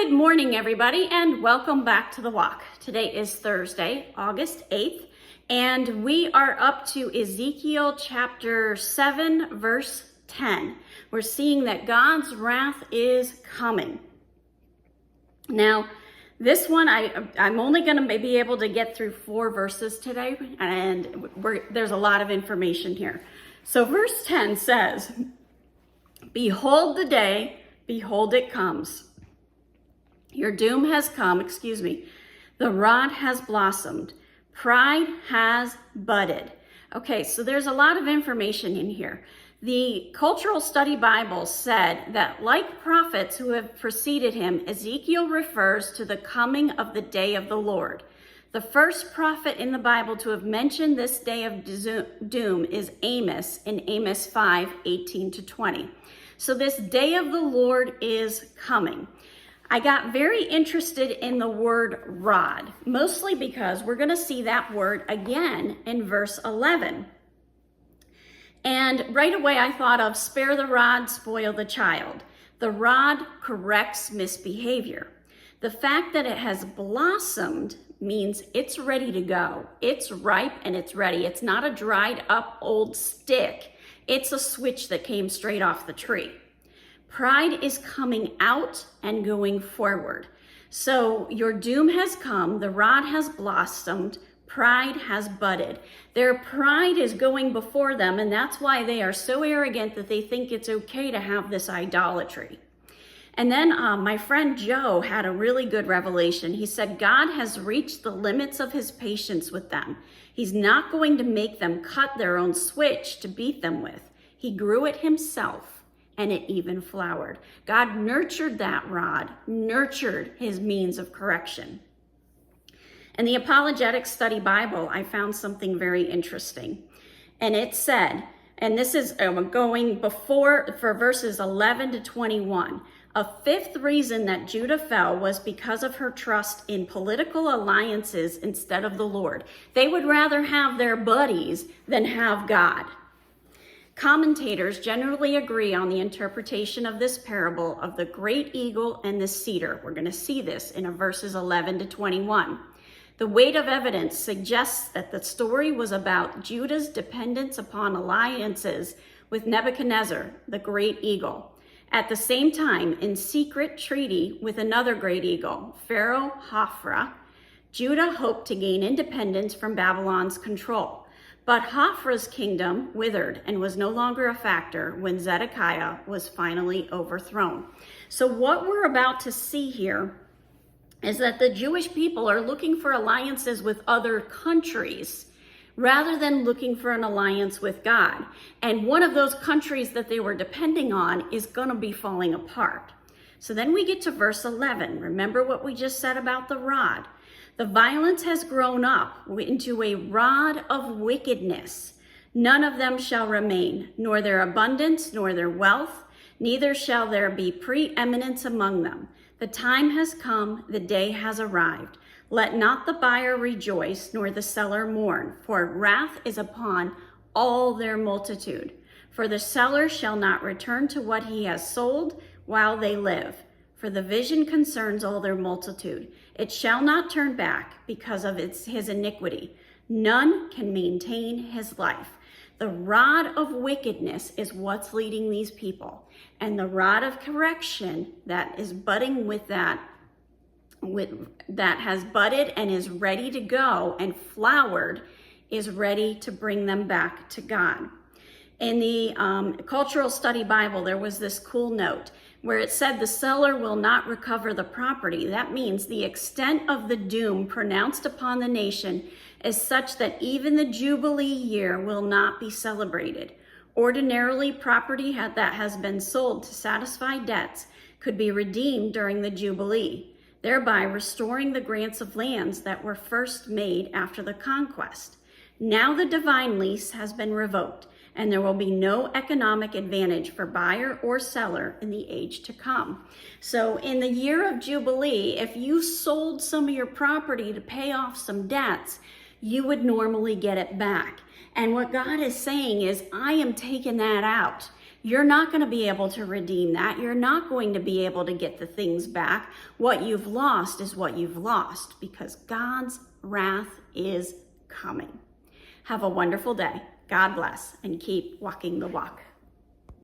Good morning, everybody, and welcome back to The Walk. Today is Thursday, August 8th, and we are up to Ezekiel chapter 7, verse 10. We're seeing that God's wrath is coming. Now, this one, I'm only going to be able to get through 4 verses today, and there's a lot of information here. So verse 10 says, "Behold the day, behold it comes. Your doom has come, the rod has blossomed, pride has budded." Okay, so there's a lot of information in here. The Cultural Study Bible said that like prophets who have preceded him, Ezekiel refers to the coming of the day of the Lord. The first prophet in the Bible to have mentioned this day of doom is Amos in Amos 5:18-20. So this day of the Lord is coming. I got very interested in the word rod, mostly because we're going to see that word again in verse 11. And right away I thought of spare the rod, spoil the child. The rod corrects misbehavior. The fact that it has blossomed means it's ready to go. It's ripe and it's ready. It's not a dried up old stick. It's a switch that came straight off the tree. Pride is coming out and going forward. So your doom has come, the rod has blossomed, pride has budded. Their pride is going before them, and that's why they are so arrogant that they think it's okay to have this idolatry. And then my friend Joe had a really good revelation. He said, God has reached the limits of his patience with them. He's not going to make them cut their own switch to beat them with. He grew it himself, and it even flowered. God nurtured that rod, nurtured his means of correction. In the Apologetics Study Bible, I found something very interesting. And it said, and this is going before for verses 11-21, a fifth reason that Judah fell was because of her trust in political alliances instead of the Lord. They would rather have their buddies than have God. Commentators generally agree on the interpretation of this parable of the great eagle and the cedar. We're going to see this in verses 11-21. The weight of evidence suggests that the story was about Judah's dependence upon alliances with Nebuchadnezzar, the great eagle. At the same time, in secret treaty with another great eagle, Pharaoh Hophra, Judah hoped to gain independence from Babylon's control. But Hophra's kingdom withered and was no longer a factor when Zedekiah was finally overthrown. So what we're about to see here is that the Jewish people are looking for alliances with other countries rather than looking for an alliance with God. And one of those countries that they were depending on is going to be falling apart. So then we get to verse 11. Remember what we just said about the rod. The violence has grown up into a rod of wickedness. None of them shall remain, nor their abundance, nor their wealth, neither shall there be preeminence among them. The time has come, the day has arrived. Let not the buyer rejoice, nor the seller mourn, for wrath is upon all their multitude. For the seller shall not return to what he has sold while they live. For the vision concerns all their multitude. It shall not turn back because of his iniquity. None can maintain his life. The rod of wickedness is what's leading these people. And the rod of correction that is budding that has budded and is ready to go and flowered is ready to bring them back to God. In the Cultural Study Bible, there was this cool note where it said the seller will not recover the property. That means the extent of the doom pronounced upon the nation is such that even the Jubilee year will not be celebrated. Ordinarily, property that has been sold to satisfy debts could be redeemed during the Jubilee, thereby restoring the grants of lands that were first made after the conquest. Now the divine lease has been revoked, and there will be no economic advantage for buyer or seller in the age to come. So in the year of Jubilee, if you sold some of your property to pay off some debts, you would normally get it back. And what God is saying is, I am taking that out. You're not going to be able to redeem that. You're not going to be able to get the things back. What you've lost is what you've lost, because God's wrath is coming. Have a wonderful day. God bless, and keep walking the walk.